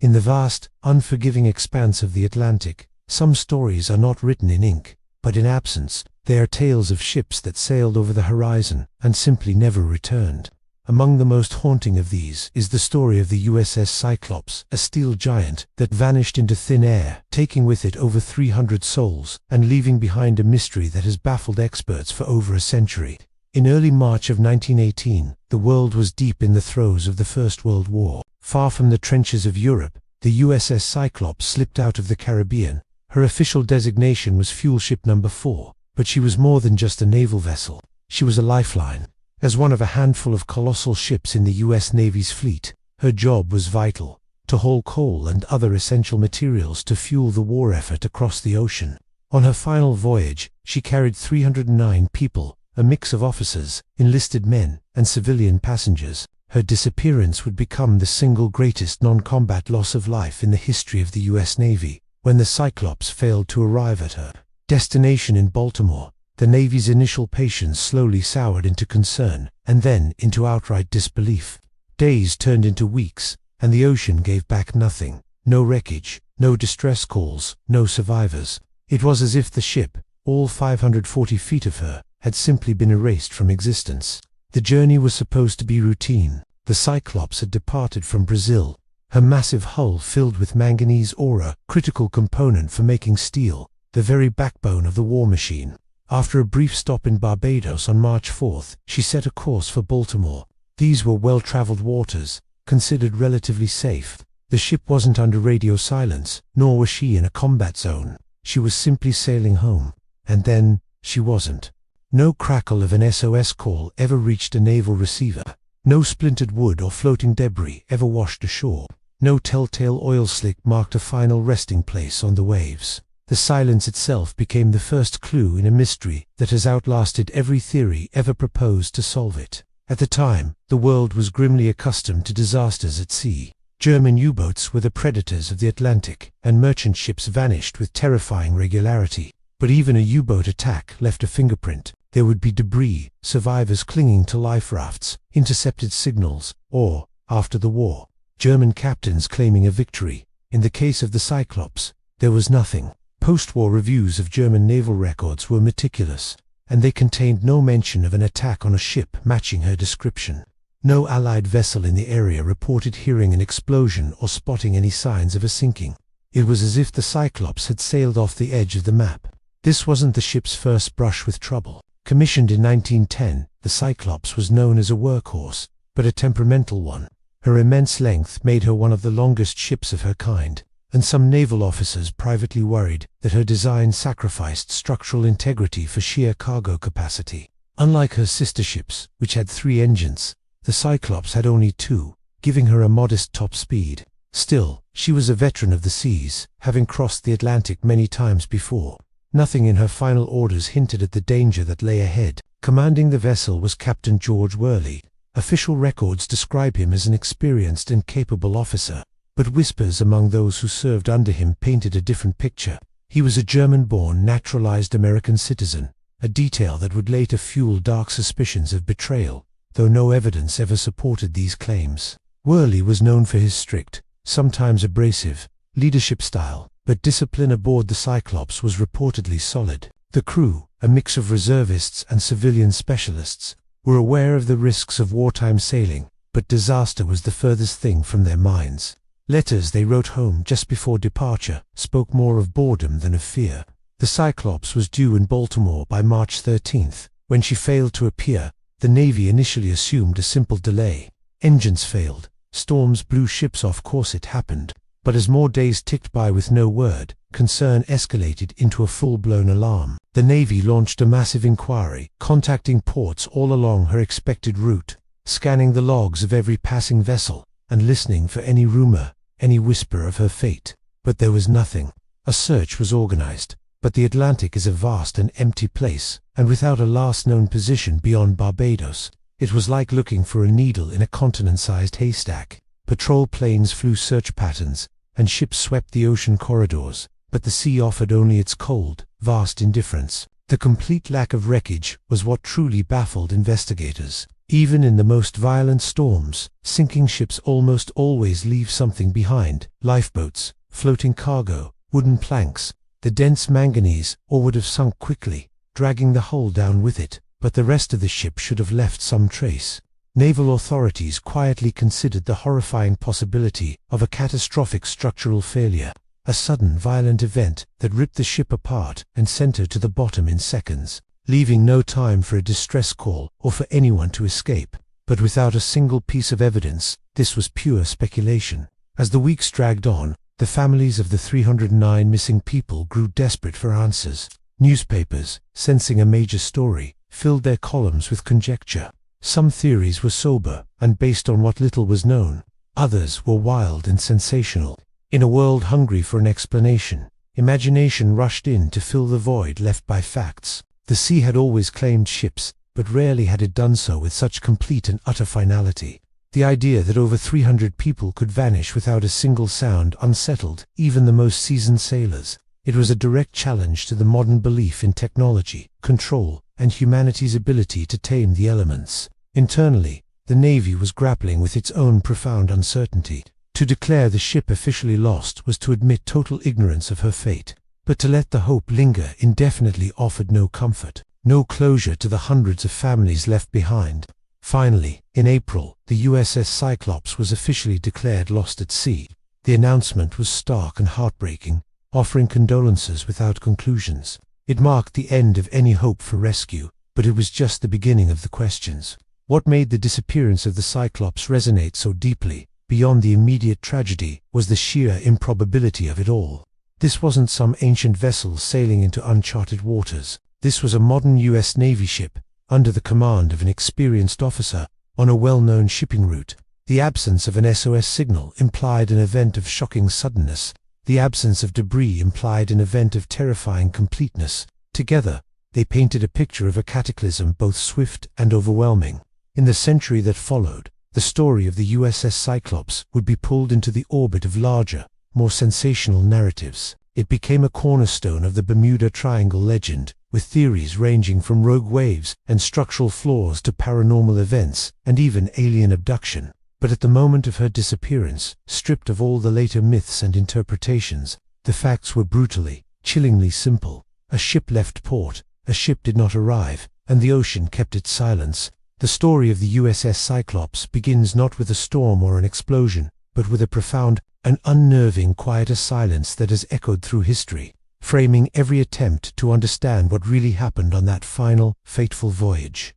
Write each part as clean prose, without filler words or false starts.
In the vast, unforgiving expanse of the Atlantic, some stories are not written in ink, but in absence. They are tales of ships that sailed over the horizon and simply never returned. Among the most haunting of these is the story of the USS Cyclops, a steel giant that vanished into thin air, taking with it over 300 souls and leaving behind a mystery that has baffled experts for over a century. In early March of 1918, the world was deep in the throes of the First World War. Far from the trenches of Europe, the USS Cyclops slipped out of the Caribbean. Her official designation was Fuel Ship No. 4, but she was more than just a naval vessel. She was a lifeline. As one of a handful of colossal ships in the U.S. Navy's fleet, her job was vital: to haul coal and other essential materials to fuel the war effort across the ocean. On her final voyage, she carried 309 people, a mix of officers, enlisted men, and civilian passengers. Her disappearance would become the single greatest non-combat loss of life in the history of the U.S. Navy. When the Cyclops failed to arrive at her destination in Baltimore, the Navy's initial patience slowly soured into concern, and then into outright disbelief. Days turned into weeks, and the ocean gave back nothing. No wreckage, no distress calls, no survivors. It was as if the ship, all 540 feet of her, had simply been erased from existence. The journey was supposed to be routine. The Cyclops had departed from Brazil, her massive hull filled with manganese ore, a critical component for making steel, the very backbone of the war machine. After a brief stop in Barbados on March 4th, she set a course for Baltimore. These were well-traveled waters, considered relatively safe. The ship wasn't under radio silence, nor was she in a combat zone. She was simply sailing home. And then, she wasn't. No crackle of an SOS call ever reached a naval receiver. No splintered wood or floating debris ever washed ashore. No telltale oil slick marked a final resting place on the waves. The silence itself became the first clue in a mystery that has outlasted every theory ever proposed to solve it. At the time, the world was grimly accustomed to disasters at sea. German U-boats were the predators of the Atlantic, and merchant ships vanished with terrifying regularity. But even a U-boat attack left a fingerprint. There would be debris, survivors clinging to life rafts, intercepted signals, or, after the war, German captains claiming a victory. In the case of the Cyclops, there was nothing. Post-war reviews of German naval records were meticulous, and they contained no mention of an attack on a ship matching her description. No Allied vessel in the area reported hearing an explosion or spotting any signs of a sinking. It was as if the Cyclops had sailed off the edge of the map. This wasn't the ship's first brush with trouble. Commissioned in 1910, the Cyclops was known as a workhorse, but a temperamental one. Her immense length made her one of the longest ships of her kind, and some naval officers privately worried that her design sacrificed structural integrity for sheer cargo capacity. Unlike her sister ships, which had 3 engines, the Cyclops had only 2, giving her a modest top speed. Still, she was a veteran of the seas, having crossed the Atlantic many times before. Nothing in her final orders hinted at the danger that lay ahead. Commanding the vessel was Captain George Worley. Official records describe him as an experienced and capable officer, but whispers among those who served under him painted a different picture. He was a German-born, naturalized American citizen, a detail that would later fuel dark suspicions of betrayal, though no evidence ever supported these claims. Worley was known for his strict, sometimes abrasive, leadership style, but discipline aboard the Cyclops was reportedly solid. The crew, a mix of reservists and civilian specialists, were aware of the risks of wartime sailing, but disaster was the furthest thing from their minds. Letters they wrote home just before departure spoke more of boredom than of fear. The Cyclops was due in Baltimore by March 13th. When she failed to appear, the Navy initially assumed a simple delay. Engines failed, storms blew ships off course. It happened. But as more days ticked by with no word, concern escalated into a full-blown alarm. The Navy launched a massive inquiry, contacting ports all along her expected route, scanning the logs of every passing vessel, and listening for any rumor, any whisper of her fate. But there was nothing. A search was organized, but the Atlantic is a vast and empty place, and without a last known position beyond Barbados, it was like looking for a needle in a continent-sized haystack. Patrol planes flew search patterns, and ships swept the ocean corridors, but the sea offered only its cold, vast indifference. The complete lack of wreckage was what truly baffled investigators. Even in the most violent storms, sinking ships almost always leave something behind: lifeboats, floating cargo, wooden planks. The dense manganese or would have sunk quickly, dragging the hull down with it, but the rest of the ship should have left some trace. Naval authorities quietly considered the horrifying possibility of a catastrophic structural failure, a sudden violent event that ripped the ship apart and sent her to the bottom in seconds, leaving no time for a distress call or for anyone to escape. But without a single piece of evidence, this was pure speculation. As the weeks dragged on, the families of the 309 missing people grew desperate for answers. Newspapers, sensing a major story, filled their columns with conjecture. Some theories were sober and based on what little was known. Others were wild and sensational. In a world hungry for an explanation, imagination rushed in to fill the void left by facts. The sea had always claimed ships, but rarely had it done so with such complete and utter finality. The idea that over 300 people could vanish without a single sound unsettled even the most seasoned sailors. It was a direct challenge to the modern belief in technology, control, and humanity's ability to tame the elements. Internally, the Navy was grappling with its own profound uncertainty. To declare the ship officially lost was to admit total ignorance of her fate, but to let the hope linger indefinitely offered no comfort, no closure to the hundreds of families left behind. Finally, in April, the USS Cyclops was officially declared lost at sea. The announcement was stark and heartbreaking, offering condolences without conclusions. It marked the end of any hope for rescue, but it was just the beginning of the questions. What made the disappearance of the Cyclops resonate so deeply, beyond the immediate tragedy, was the sheer improbability of it all. This wasn't some ancient vessel sailing into uncharted waters. This was a modern U.S. Navy ship, under the command of an experienced officer, on a well-known shipping route. The absence of an SOS signal implied an event of shocking suddenness. The absence of debris implied an event of terrifying completeness. Together, they painted a picture of a cataclysm both swift and overwhelming. In the century that followed, the story of the USS Cyclops would be pulled into the orbit of larger, more sensational narratives. It became a cornerstone of the Bermuda Triangle legend, with theories ranging from rogue waves and structural flaws to paranormal events and even alien abduction. But at the moment of her disappearance, stripped of all the later myths and interpretations, the facts were brutally, chillingly simple. A ship left port, a ship did not arrive, and the ocean kept its silence. The story of the USS Cyclops begins not with a storm or an explosion, but with a profound, an unnerving, quieter silence that has echoed through history, framing every attempt to understand what really happened on that final, fateful voyage.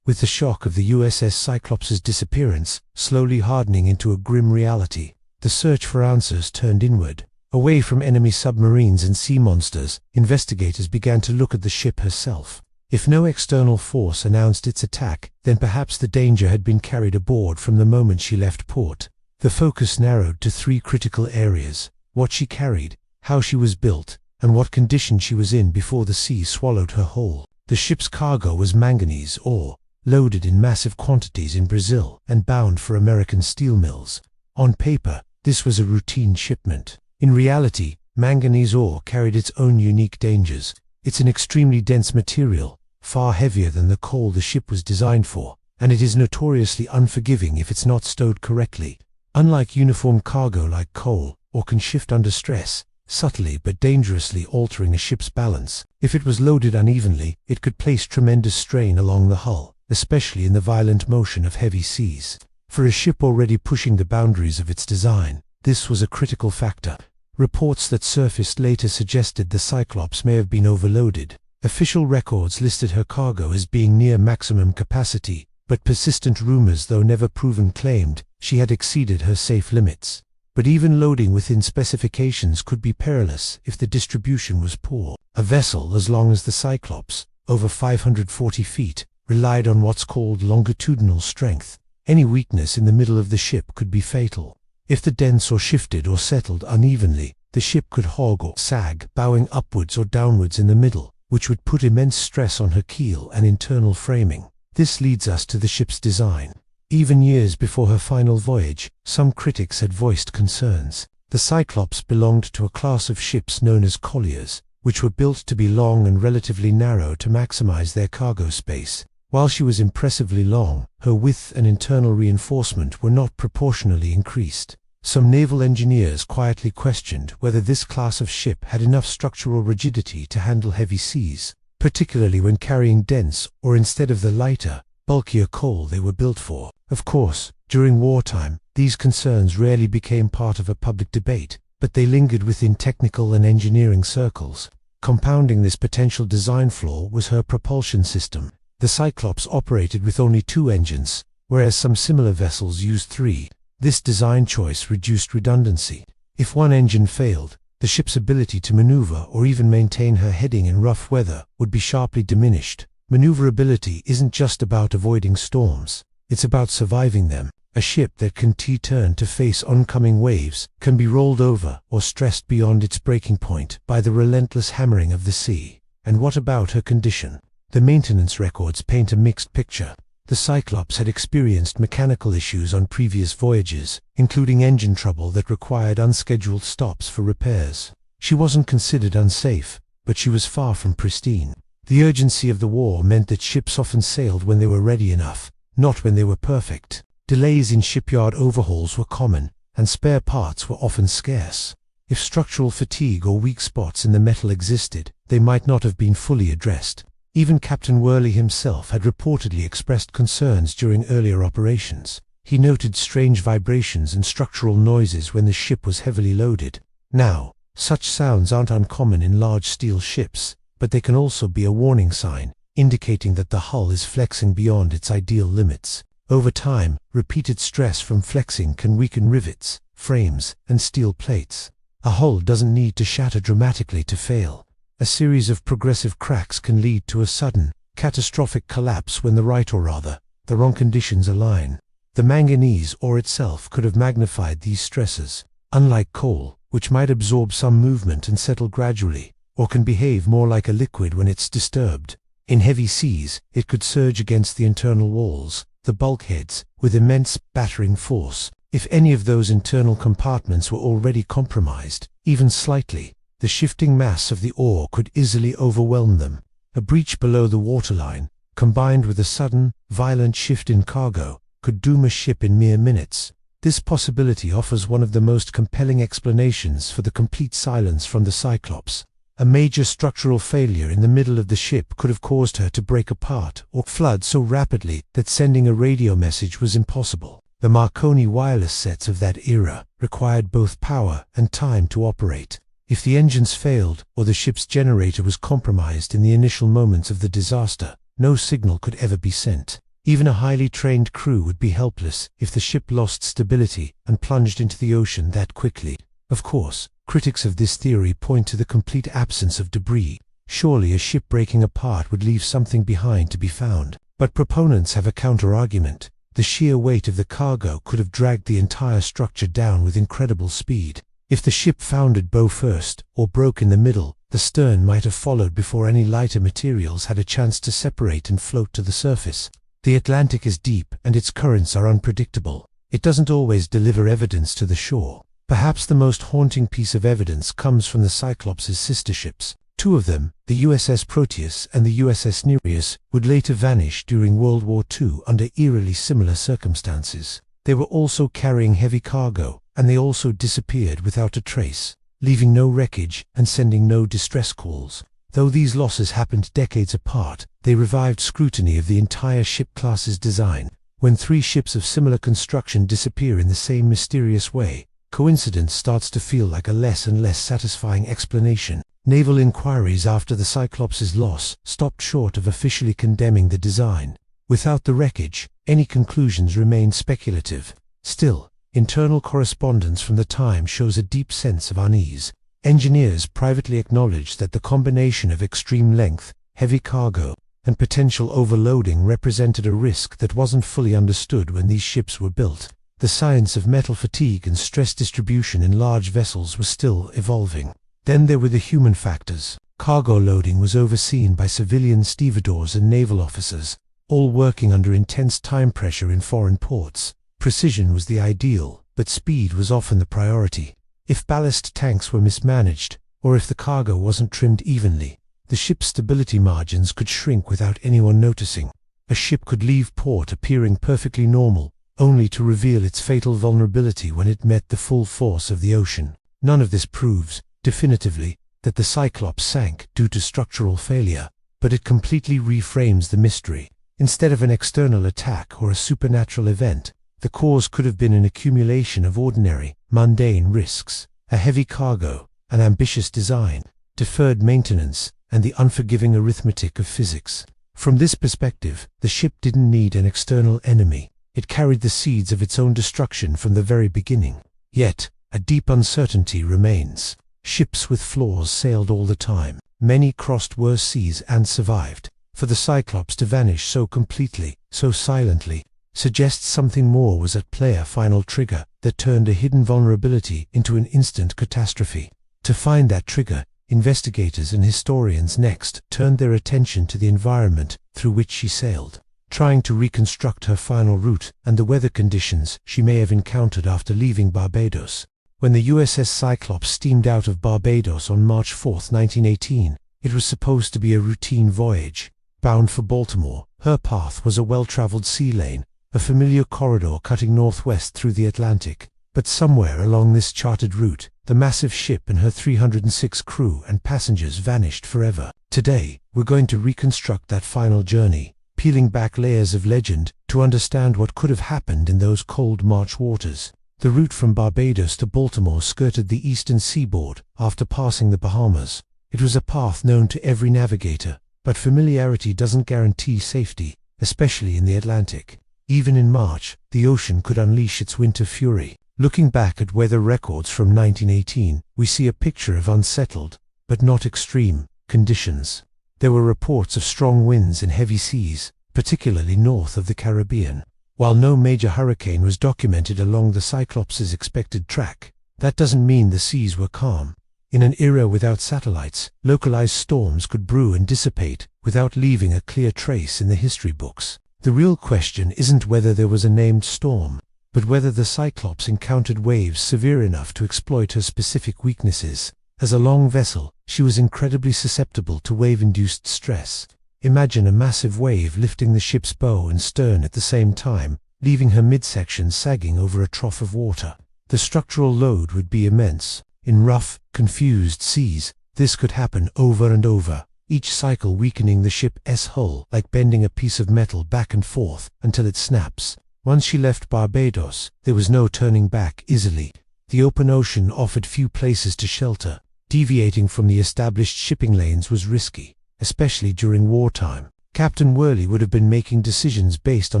With the shock of the USS Cyclops' disappearance slowly hardening into a grim reality, the search for answers turned inward. Away from enemy submarines and sea monsters, investigators began to look at the ship herself. If no external force announced its attack, then perhaps the danger had been carried aboard from the moment she left port. The focus narrowed to three critical areas: what she carried, how she was built, and what condition she was in before the sea swallowed her whole. The ship's cargo was manganese ore, loaded in massive quantities in Brazil and bound for American steel mills. On paper, this was a routine shipment. In reality, manganese ore carried its own unique dangers. It's an extremely dense material, far heavier than the coal the ship was designed for, and it is notoriously unforgiving if it's not stowed correctly. Unlike uniform cargo like coal, or can shift under stress, subtly but dangerously altering a ship's balance. If it was loaded unevenly, it could place tremendous strain along the hull, especially in the violent motion of heavy seas. For a ship already pushing the boundaries of its design, this was a critical factor. Reports that surfaced later suggested the Cyclops may have been overloaded. Official records listed her cargo as being near maximum capacity, but persistent rumors, though never proven, claimed she had exceeded her safe limits. But even loading within specifications could be perilous if the distribution was poor. A vessel as long as the Cyclops, over 540 feet, relied on what's called longitudinal strength. Any weakness in the middle of the ship could be fatal. If the dents or shifted or settled unevenly, the ship could hog or sag, bowing upwards or downwards in the middle, which would put immense stress on her keel and internal framing. This leads us to the ship's design. Even years before her final voyage, some critics had voiced concerns. The Cyclops belonged to a class of ships known as colliers, which were built to be long and relatively narrow to maximize their cargo space. While she was impressively long, her width and internal reinforcement were not proportionally increased. Some naval engineers quietly questioned whether this class of ship had enough structural rigidity to handle heavy seas, particularly when carrying dense, or instead of the lighter, bulkier coal they were built for. Of course, during wartime, these concerns rarely became part of a public debate, but they lingered within technical and engineering circles. Compounding this potential design flaw was her propulsion system. The Cyclops operated with only 2 engines, whereas some similar vessels used 3. This design choice reduced redundancy. If one engine failed, the ship's ability to maneuver or even maintain her heading in rough weather would be sharply diminished. Maneuverability isn't just about avoiding storms, it's about surviving them. A ship that can turn to face oncoming waves can be rolled over or stressed beyond its breaking point by the relentless hammering of the sea. And what about her condition? The maintenance records paint a mixed picture. The Cyclops had experienced mechanical issues on previous voyages, including engine trouble that required unscheduled stops for repairs. She wasn't considered unsafe, but she was far from pristine. The urgency of the war meant that ships often sailed when they were ready enough, not when they were perfect. Delays in shipyard overhauls were common, and spare parts were often scarce. If structural fatigue or weak spots in the metal existed, they might not have been fully addressed. Even Captain Worley himself had reportedly expressed concerns during earlier operations. He noted strange vibrations and structural noises when the ship was heavily loaded. Now, such sounds aren't uncommon in large steel ships, but they can also be a warning sign, indicating that the hull is flexing beyond its ideal limits. Over time, repeated stress from flexing can weaken rivets, frames, and steel plates. A hull doesn't need to shatter dramatically to fail. A series of progressive cracks can lead to a sudden, catastrophic collapse when the wrong conditions align. The manganese ore itself could have magnified these stresses. Unlike coal, which might absorb some movement and settle gradually, or can behave more like a liquid when it's disturbed. In heavy seas, it could surge against the internal walls, the bulkheads, with immense battering force. If any of those internal compartments were already compromised, even slightly, the shifting mass of the ore could easily overwhelm them. A breach below the waterline, combined with a sudden, violent shift in cargo, could doom a ship in mere minutes. This possibility offers one of the most compelling explanations for the complete silence from the Cyclops. A major structural failure in the middle of the ship could have caused her to break apart or flood so rapidly that sending a radio message was impossible. The Marconi wireless sets of that era required both power and time to operate. If the engines failed or the ship's generator was compromised in the initial moments of the disaster, no signal could ever be sent. Even a highly trained crew would be helpless if the ship lost stability and plunged into the ocean that quickly. Of course, critics of this theory point to the complete absence of debris. Surely a ship breaking apart would leave something behind to be found. But proponents have a counter-argument. The sheer weight of the cargo could have dragged the entire structure down with incredible speed. If the ship foundered bow first, or broke in the middle, the stern might have followed before any lighter materials had a chance to separate and float to the surface. The Atlantic is deep and its currents are unpredictable. It doesn't always deliver evidence to the shore. Perhaps the most haunting piece of evidence comes from the Cyclops' sister ships. 2 of them, the USS Proteus and the USS Nereus, would later vanish during World War II under eerily similar circumstances. They were also carrying heavy cargo, and they also disappeared without a trace, leaving no wreckage and sending no distress calls. Though these losses happened decades apart, they revived scrutiny of the entire ship class's design. When 3 ships of similar construction disappear in the same mysterious way, coincidence starts to feel like a less and less satisfying explanation. Naval inquiries after the Cyclops' loss stopped short of officially condemning the design. Without the wreckage, any conclusions remained speculative. Still, internal correspondence from the time shows a deep sense of unease. Engineers privately acknowledged that the combination of extreme length, heavy cargo, and potential overloading represented a risk that wasn't fully understood when these ships were built. The science of metal fatigue and stress distribution in large vessels was still evolving. Then there were the human factors. Cargo loading was overseen by civilian stevedores and naval officers, all working under intense time pressure in foreign ports. Precision was the ideal, but speed was often the priority. If ballast tanks were mismanaged, or if the cargo wasn't trimmed evenly, the ship's stability margins could shrink without anyone noticing. A ship could leave port appearing perfectly normal, only to reveal its fatal vulnerability when it met the full force of the ocean. None of this proves, definitively, that the Cyclops sank due to structural failure, but it completely reframes the mystery. Instead of an external attack or a supernatural event, the cause could have been an accumulation of ordinary, mundane risks: a heavy cargo, an ambitious design, deferred maintenance, and the unforgiving arithmetic of physics. From this perspective, the ship didn't need an external enemy. It carried the seeds of its own destruction from the very beginning. Yet, a deep uncertainty remains. Ships with flaws sailed all the time. Many crossed worse seas and survived. For the Cyclops to vanish so completely, so silently, suggests something more was at play, a final trigger that turned a hidden vulnerability into an instant catastrophe. To find that trigger, investigators and historians next turned their attention to the environment through which she sailed, trying to reconstruct her final route and the weather conditions she may have encountered after leaving Barbados. When the USS Cyclops steamed out of Barbados on March 4, 1918, it was supposed to be a routine voyage. Bound for Baltimore, her path was a well-traveled sea lane, a familiar corridor cutting northwest through the Atlantic. But somewhere along this charted route, the massive ship and her 306 crew and passengers vanished forever. Today, we're going to reconstruct that final journey, peeling back layers of legend to understand what could have happened in those cold March waters. The route from Barbados to Baltimore skirted the eastern seaboard after passing the Bahamas. It was a path known to every navigator, but familiarity doesn't guarantee safety, especially in the Atlantic. Even in March, the ocean could unleash its winter fury. Looking back at weather records from 1918, we see a picture of unsettled, but not extreme, conditions. There were reports of strong winds and heavy seas, particularly north of the Caribbean. While no major hurricane was documented along the Cyclops' expected track, that doesn't mean the seas were calm. In an era without satellites, localized storms could brew and dissipate without leaving a clear trace in the history books. The real question isn't whether there was a named storm, but whether the Cyclops encountered waves severe enough to exploit her specific weaknesses. As a long vessel, she was incredibly susceptible to wave-induced stress. Imagine a massive wave lifting the ship's bow and stern at the same time, leaving her midsection sagging over a trough of water. The structural load would be immense. In rough, confused seas, this could happen over and over, each cycle weakening the ship's hull like bending a piece of metal back and forth until it snaps. Once she left Barbados, there was no turning back easily. The open ocean offered few places to shelter. Deviating from the established shipping lanes was risky, especially during wartime. Captain Worley would have been making decisions based on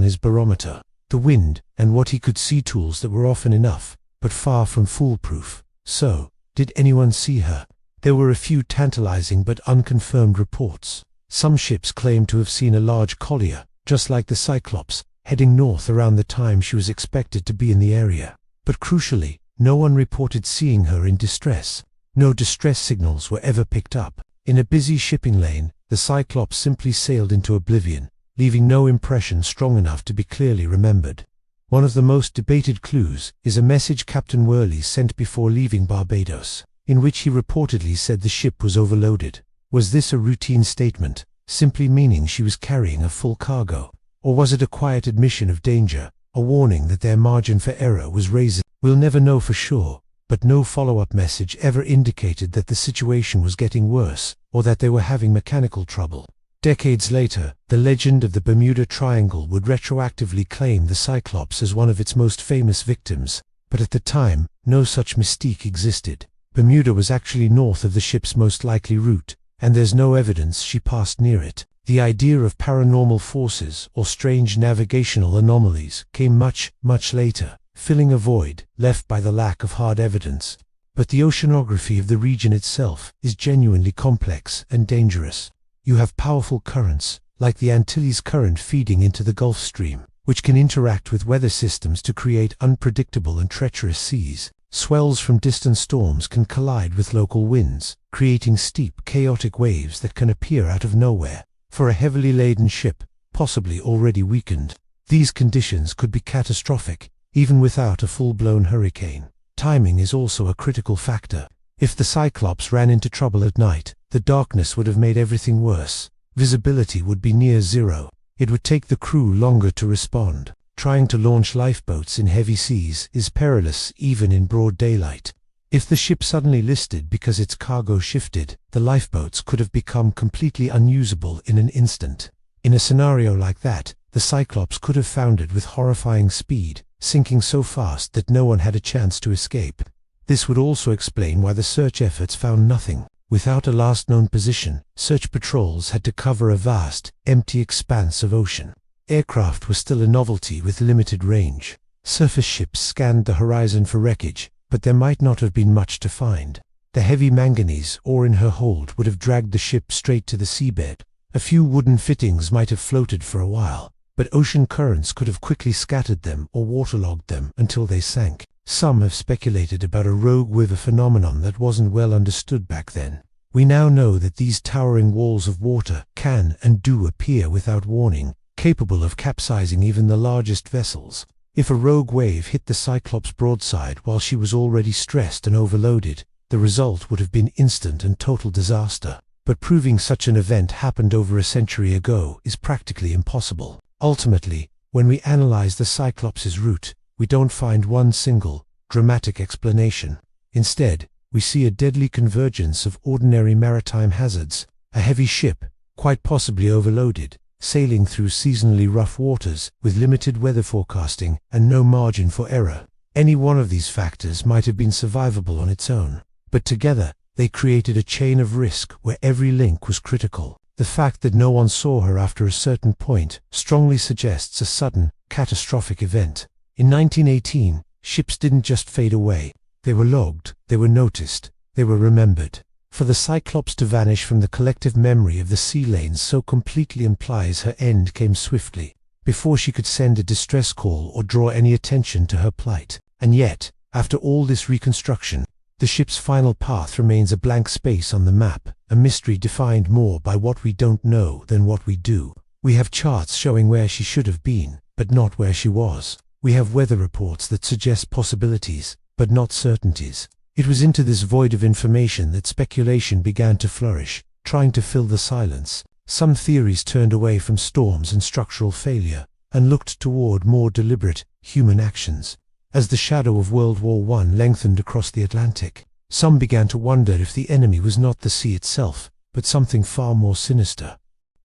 his barometer, the wind, and what he could see, tools that were often enough, but far from foolproof. So, did anyone see her? There were a few tantalizing but unconfirmed reports. Some ships claimed to have seen a large collier, just like the Cyclops, heading north around the time she was expected to be in the area. But crucially, no one reported seeing her in distress. No distress signals were ever picked up. In a busy shipping lane, the Cyclops simply sailed into oblivion, leaving no impression strong enough to be clearly remembered. One of the most debated clues is a message Captain Worley sent before leaving Barbados, in which he reportedly said the ship was overloaded. Was this a routine statement, simply meaning she was carrying a full cargo? Or was it a quiet admission of danger, a warning that their margin for error was raised? We'll never know for sure, but no follow-up message ever indicated that the situation was getting worse, or that they were having mechanical trouble. Decades later, the legend of the Bermuda Triangle would retroactively claim the Cyclops as one of its most famous victims, but at the time, no such mystique existed. Bermuda was actually north of the ship's most likely route, and there's no evidence she passed near it. The idea of paranormal forces or strange navigational anomalies came much, much later, filling a void left by the lack of hard evidence. But the oceanography of the region itself is genuinely complex and dangerous. You have powerful currents, like the Antilles Current feeding into the Gulf Stream, which can interact with weather systems to create unpredictable and treacherous seas. Swells from distant storms can collide with local winds, creating steep, chaotic waves that can appear out of nowhere. For a heavily laden ship, possibly already weakened, these conditions could be catastrophic, even without a full-blown hurricane. Timing is also a critical factor. If the Cyclops ran into trouble at night, the darkness would have made everything worse. Visibility would be near zero. It would take the crew longer to respond. Trying to launch lifeboats in heavy seas is perilous even in broad daylight. If the ship suddenly listed because its cargo shifted, the lifeboats could have become completely unusable in an instant. In a scenario like that, the Cyclops could have foundered with horrifying speed, sinking so fast that no one had a chance to escape. This would also explain why the search efforts found nothing. Without a last known position, search patrols had to cover a vast, empty expanse of ocean. Aircraft were still a novelty with limited range. Surface ships scanned the horizon for wreckage, but there might not have been much to find. The heavy manganese ore in her hold would have dragged the ship straight to the seabed. A few wooden fittings might have floated for a while, but ocean currents could have quickly scattered them or waterlogged them until they sank. Some have speculated about a rogue river phenomenon that wasn't well understood back then. We now know that these towering walls of water can and do appear without warning, capable of capsizing even the largest vessels. If a rogue wave hit the Cyclops broadside while she was already stressed and overloaded, the result would have been instant and total disaster. But proving such an event happened over a century ago is practically impossible. Ultimately, when we analyze the Cyclops' route, we don't find one single, dramatic explanation. Instead, we see a deadly convergence of ordinary maritime hazards. A heavy ship, quite possibly overloaded, sailing through seasonally rough waters with limited weather forecasting and no margin for error. Any one of these factors might have been survivable on its own, but together they created a chain of risk where every link was critical. The fact that no one saw her after a certain point strongly suggests a sudden, catastrophic event. In 1918, ships didn't just fade away. They were logged, they were noticed, they were remembered. For the Cyclops to vanish from the collective memory of the sea lanes so completely implies her end came swiftly, before she could send a distress call or draw any attention to her plight. And yet, after all this reconstruction, the ship's final path remains a blank space on the map, a mystery defined more by what we don't know than what we do. We have charts showing where she should have been, but not where she was. We have weather reports that suggest possibilities, but not certainties. It was into this void of information that speculation began to flourish, trying to fill the silence. Some theories turned away from storms and structural failure, and looked toward more deliberate, human actions. As the shadow of World War I lengthened across the Atlantic, some began to wonder if the enemy was not the sea itself, but something far more sinister.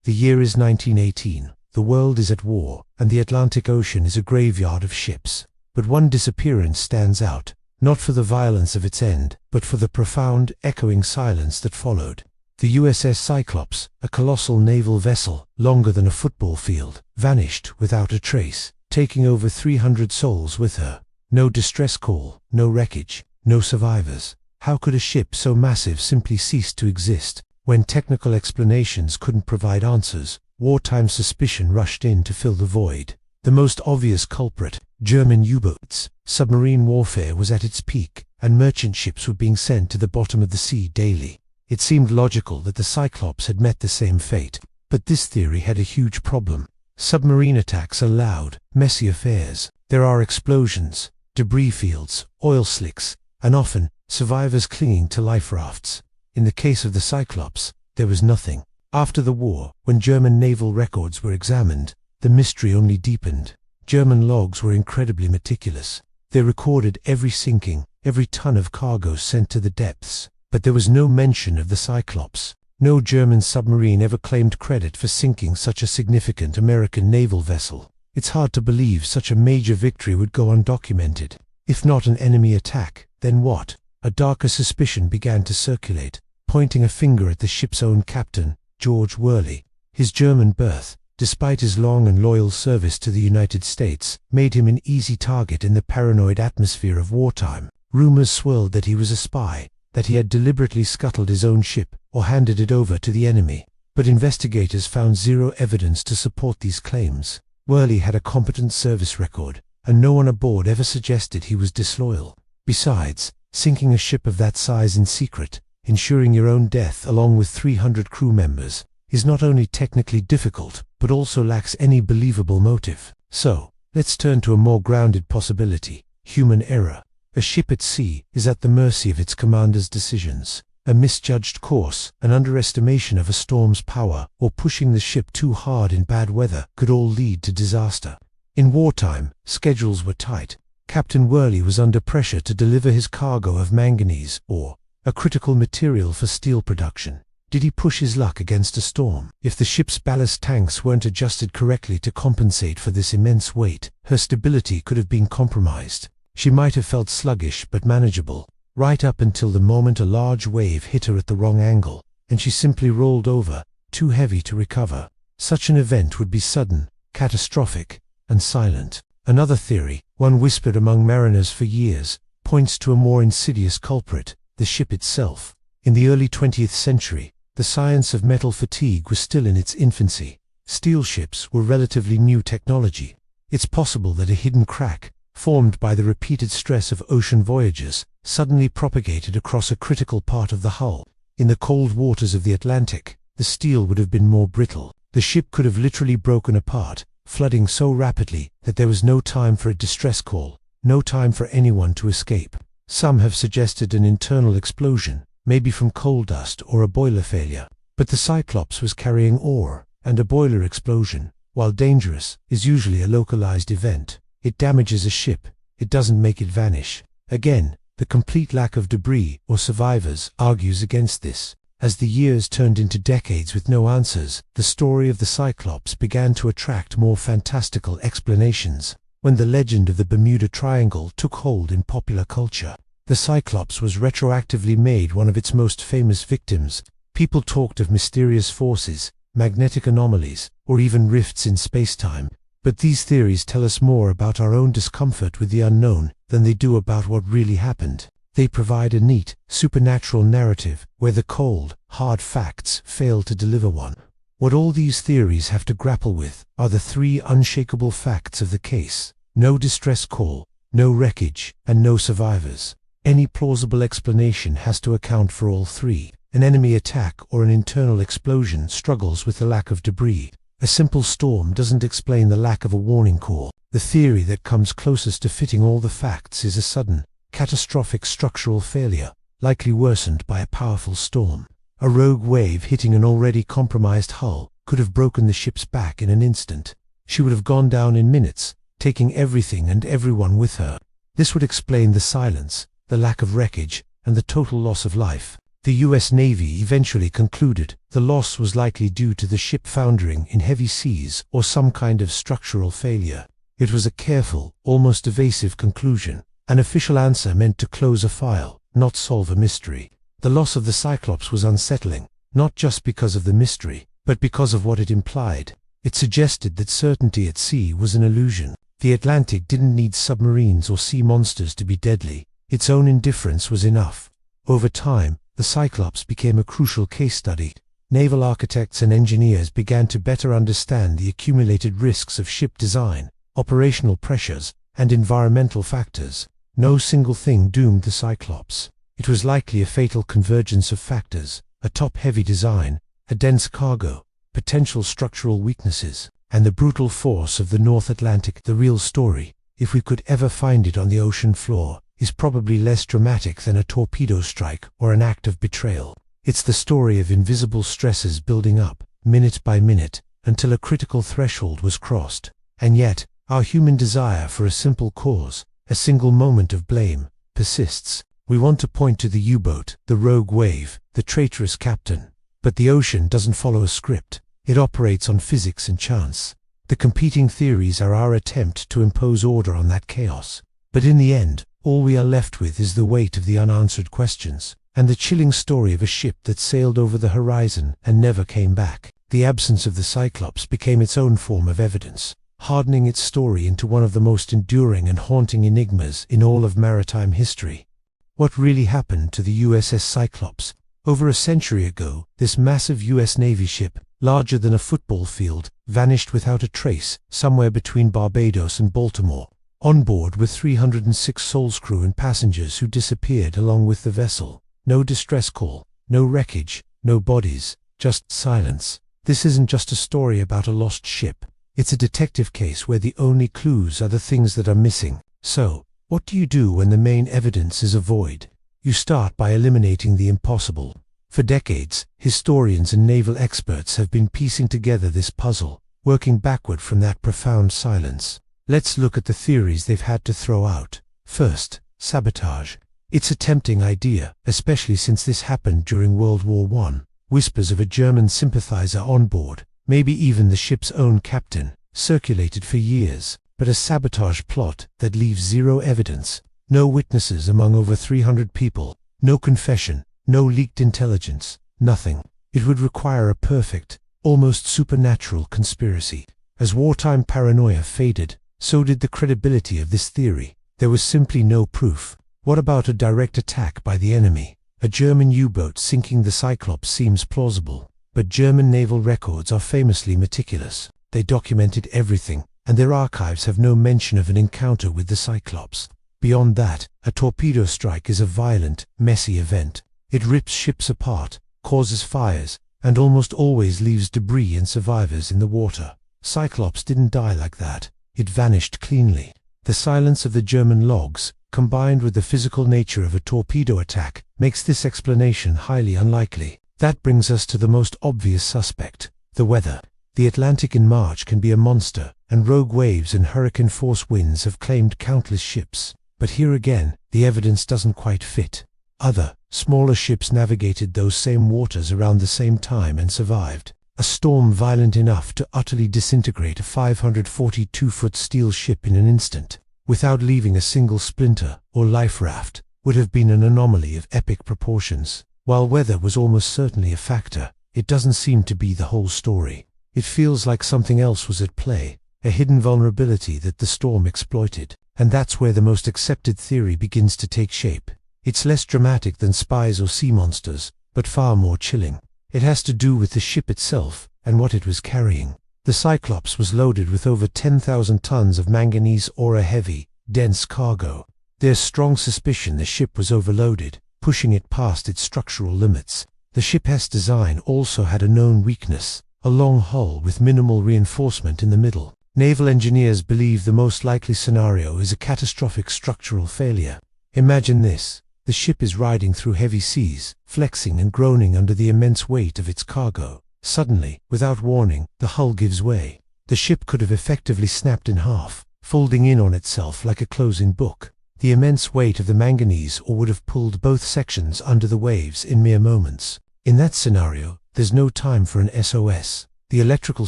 The year is 1918. The world is at war, and the Atlantic Ocean is a graveyard of ships. But one disappearance stands out, not for the violence of its end, but for the profound, echoing silence that followed. The USS Cyclops, a colossal naval vessel, longer than a football field, vanished without a trace, taking over 300 souls with her. No distress call, no wreckage, no survivors. How could a ship so massive simply cease to exist? When technical explanations couldn't provide answers, wartime suspicion rushed in to fill the void. The most obvious culprit, German U-boats. Submarine warfare was at its peak, and merchant ships were being sent to the bottom of the sea daily. It seemed logical that the Cyclops had met the same fate, but this theory had a huge problem. Submarine attacks are loud, messy affairs. There are explosions, debris fields, oil slicks, and often, survivors clinging to life rafts. In the case of the Cyclops, there was nothing. After the war, when German naval records were examined, the mystery only deepened. German logs were incredibly meticulous. They recorded every sinking, every ton of cargo sent to the depths. But there was no mention of the Cyclops. No German submarine ever claimed credit for sinking such a significant American naval vessel. It's hard to believe such a major victory would go undocumented. If not an enemy attack, then what? A darker suspicion began to circulate, pointing a finger at the ship's own captain, George Worley. His German birth, despite his long and loyal service to the United States, made him an easy target in the paranoid atmosphere of wartime. Rumors swirled that he was a spy, that he had deliberately scuttled his own ship or handed it over to the enemy. But investigators found zero evidence to support these claims. Worley had a competent service record, and no one aboard ever suggested he was disloyal. Besides, sinking a ship of that size in secret, ensuring your own death along with 300 crew members, is not only technically difficult, but also lacks any believable motive. So, let's turn to a more grounded possibility: human error. A ship at sea is at the mercy of its commander's decisions. A misjudged course, an underestimation of a storm's power, or pushing the ship too hard in bad weather could all lead to disaster. In wartime, schedules were tight. Captain Worley was under pressure to deliver his cargo of manganese, or a critical material for steel production. Did he push his luck against a storm? If the ship's ballast tanks weren't adjusted correctly to compensate for this immense weight, her stability could have been compromised. She might have felt sluggish but manageable, right up until the moment a large wave hit her at the wrong angle, and she simply rolled over, too heavy to recover. Such an event would be sudden, catastrophic, and silent. Another theory, one whispered among mariners for years, points to a more insidious culprit, the ship itself. In the early 20th century, the science of metal fatigue was still in its infancy. Steel ships were relatively new technology. It's possible that a hidden crack, formed by the repeated stress of ocean voyages, suddenly propagated across a critical part of the hull. In the cold waters of the Atlantic, the steel would have been more brittle. The ship could have literally broken apart, flooding so rapidly that there was no time for a distress call, no time for anyone to escape. Some have suggested an internal explosion, maybe from coal dust or a boiler failure. But the Cyclops was carrying ore, and a boiler explosion, while dangerous, is usually a localized event. It damages a ship, it doesn't make it vanish. Again, the complete lack of debris or survivors argues against this. As the years turned into decades with no answers, the story of the Cyclops began to attract more fantastical explanations. When the legend of the Bermuda Triangle took hold in popular culture, the Cyclops was retroactively made one of its most famous victims. People talked of mysterious forces, magnetic anomalies, or even rifts in space-time. But these theories tell us more about our own discomfort with the unknown than they do about what really happened. They provide a neat, supernatural narrative where the cold, hard facts fail to deliver one. What all these theories have to grapple with are the three unshakable facts of the case: no distress call, no wreckage, and no survivors. Any plausible explanation has to account for all three. An enemy attack or an internal explosion struggles with the lack of debris. A simple storm doesn't explain the lack of a warning call. The theory that comes closest to fitting all the facts is a sudden, catastrophic structural failure, likely worsened by a powerful storm. A rogue wave hitting an already compromised hull could have broken the ship's back in an instant. She would have gone down in minutes, taking everything and everyone with her. This would explain the silence, the lack of wreckage, and the total loss of life. The US Navy eventually concluded the loss was likely due to the ship foundering in heavy seas or some kind of structural failure. It was a careful, almost evasive conclusion. An official answer meant to close a file, not solve a mystery. The loss of the Cyclops was unsettling, not just because of the mystery, but because of what it implied. It suggested that certainty at sea was an illusion. The Atlantic didn't need submarines or sea monsters to be deadly. Its own indifference was enough. Over time, the Cyclops became a crucial case study. Naval architects and engineers began to better understand the accumulated risks of ship design, operational pressures, and environmental factors. No single thing doomed the Cyclops. It was likely a fatal convergence of factors: a top-heavy design, a dense cargo, potential structural weaknesses, and the brutal force of the North Atlantic. The real story, if we could ever find it on the ocean floor, is probably less dramatic than a torpedo strike or an act of betrayal. It's the story of invisible stresses building up, minute by minute, until a critical threshold was crossed. And yet, our human desire for a simple cause, a single moment of blame, persists. We want to point to the U-boat, the rogue wave, the traitorous captain. But the ocean doesn't follow a script. It operates on physics and chance. The competing theories are our attempt to impose order on that chaos. But in the end, all we are left with is the weight of the unanswered questions, and the chilling story of a ship that sailed over the horizon and never came back. The absence of the Cyclops became its own form of evidence, hardening its story into one of the most enduring and haunting enigmas in all of maritime history. What really happened to the USS Cyclops? Over a century ago, this massive US Navy ship, larger than a football field, vanished without a trace somewhere between Barbados and Baltimore. On board were 306 souls, crew and passengers who disappeared along with the vessel. No distress call, no wreckage, no bodies, just silence. This isn't just a story about a lost ship. It's a detective case where the only clues are the things that are missing. So, what do you do when the main evidence is a void? You start by eliminating the impossible. For decades, historians and naval experts have been piecing together this puzzle, working backward from that profound silence. Let's look at the theories they've had to throw out. First, sabotage. It's a tempting idea, especially since this happened during World War I. Whispers of a German sympathizer on board, maybe even the ship's own captain, circulated for years. But a sabotage plot that leaves zero evidence, no witnesses among over 300 people, no confession, no leaked intelligence, nothing. It would require a perfect, almost supernatural conspiracy. As wartime paranoia faded, so did the credibility of this theory. There was simply no proof. What about a direct attack by the enemy? A German U-boat sinking the Cyclops seems plausible, but German naval records are famously meticulous. They documented everything, and their archives have no mention of an encounter with the Cyclops. Beyond that, a torpedo strike is a violent, messy event. It rips ships apart, causes fires, and almost always leaves debris and survivors in the water. Cyclops didn't die like that. It vanished cleanly. The silence of the German logs, combined with the physical nature of a torpedo attack, makes this explanation highly unlikely. That brings us to the most obvious suspect: the weather. The Atlantic in March can be a monster, and rogue waves and hurricane-force winds have claimed countless ships. But here again, the evidence doesn't quite fit. Other, smaller ships navigated those same waters around the same time and survived. A storm violent enough to utterly disintegrate a 542-foot steel ship in an instant, without leaving a single splinter or life raft, would have been an anomaly of epic proportions. While weather was almost certainly a factor, it doesn't seem to be the whole story. It feels like something else was at play, a hidden vulnerability that the storm exploited. And that's where the most accepted theory begins to take shape. It's less dramatic than spies or sea monsters, but far more chilling. It has to do with the ship itself and what it was carrying. The Cyclops was loaded with over 10,000 tons of manganese ore, a heavy, dense cargo. There's strong suspicion the ship was overloaded, pushing it past its structural limits. The ship's design also had a known weakness: a long hull with minimal reinforcement in the middle. Naval engineers believe the most likely scenario is a catastrophic structural failure. Imagine this: the ship is riding through heavy seas, flexing and groaning under the immense weight of its cargo. Suddenly, without warning, the hull gives way. The ship could have effectively snapped in half, folding in on itself like a closing book. The immense weight of the manganese ore would have pulled both sections under the waves in mere moments. In that scenario, there's no time for an SOS. The electrical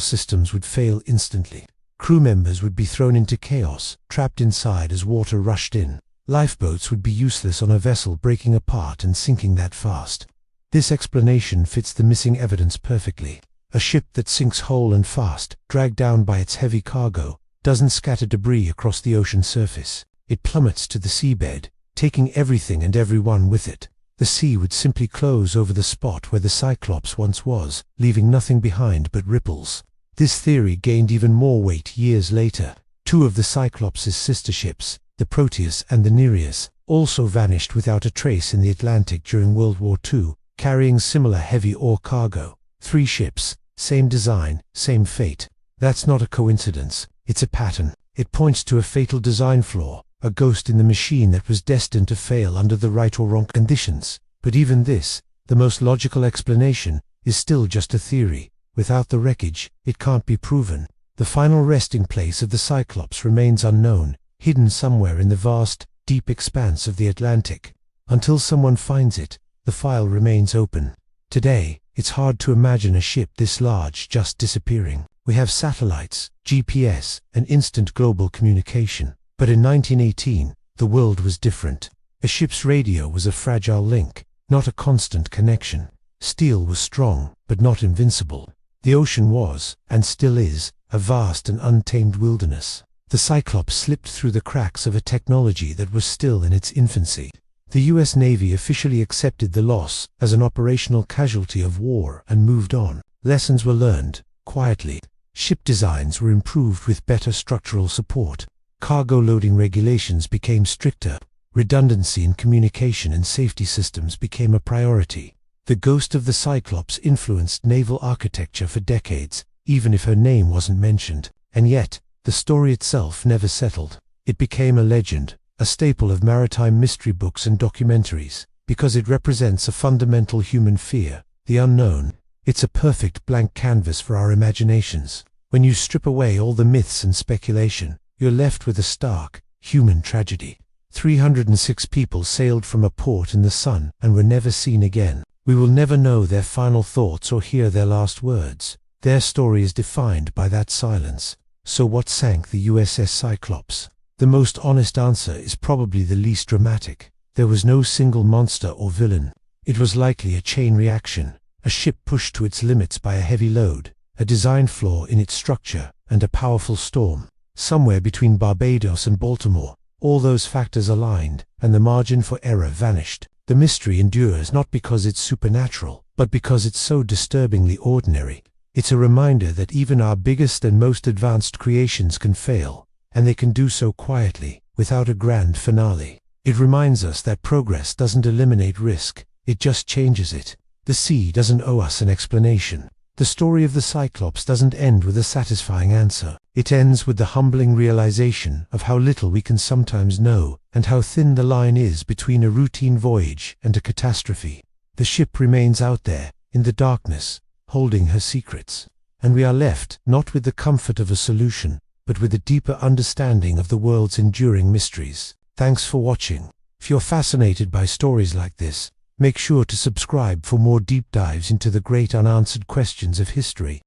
systems would fail instantly. Crew members would be thrown into chaos, trapped inside as water rushed in. Lifeboats would be useless on a vessel breaking apart and sinking that fast. This explanation fits the missing evidence perfectly. A ship that sinks whole and fast, dragged down by its heavy cargo, doesn't scatter debris across the ocean surface. It plummets to the seabed, taking everything and everyone with it. The sea would simply close over the spot where the Cyclops once was, leaving nothing behind but ripples. This theory gained even more weight years later. Two of the Cyclops' sister ships, the Proteus and the Nereus, also vanished without a trace in the Atlantic during World War II, carrying similar heavy ore cargo. 3 ships, same design, same fate. That's not a coincidence, it's a pattern. It points to a fatal design flaw, a ghost in the machine that was destined to fail under the right or wrong conditions. But even this, the most logical explanation, is still just a theory. Without the wreckage, it can't be proven. The final resting place of the Cyclops remains unknown, hidden somewhere in the vast, deep expanse of the Atlantic. Until someone finds it, the file remains open. Today, it's hard to imagine a ship this large just disappearing. We have satellites, GPS, and instant global communication. But in 1918, the world was different. A ship's radio was a fragile link, not a constant connection. Steel was strong, but not invincible. The ocean was, and still is, a vast and untamed wilderness. The Cyclops slipped through the cracks of a technology that was still in its infancy. The US Navy officially accepted the loss as an operational casualty of war and moved on. Lessons were learned, quietly. Ship designs were improved with better structural support. Cargo loading regulations became stricter. Redundancy in communication and safety systems became a priority. The ghost of the Cyclops influenced naval architecture for decades, even if her name wasn't mentioned. And yet, the story itself never settled. It became a legend, a staple of maritime mystery books and documentaries, because it represents a fundamental human fear, the unknown. It's a perfect blank canvas for our imaginations. When you strip away all the myths and speculation, you're left with a stark, human tragedy. 306 people sailed from a port in the sun and were never seen again. We will never know their final thoughts or hear their last words. Their story is defined by that silence. So what sank the USS Cyclops? The most honest answer is probably the least dramatic. There was no single monster or villain. It was likely a chain reaction, a ship pushed to its limits by a heavy load, a design flaw in its structure, and a powerful storm. Somewhere between Barbados and Baltimore, all those factors aligned, and the margin for error vanished. The mystery endures not because it's supernatural, but because it's so disturbingly ordinary. It's a reminder that even our biggest and most advanced creations can fail, and they can do so quietly, without a grand finale. It reminds us that progress doesn't eliminate risk, it just changes it. The sea doesn't owe us an explanation. The story of the Cyclops doesn't end with a satisfying answer. It ends with the humbling realization of how little we can sometimes know, and how thin the line is between a routine voyage and a catastrophe. The ship remains out there, in the darkness, holding her secrets. And we are left, not with the comfort of a solution, but with a deeper understanding of the world's enduring mysteries. Thanks for watching. If you're fascinated by stories like this, make sure to subscribe for more deep dives into the great unanswered questions of history.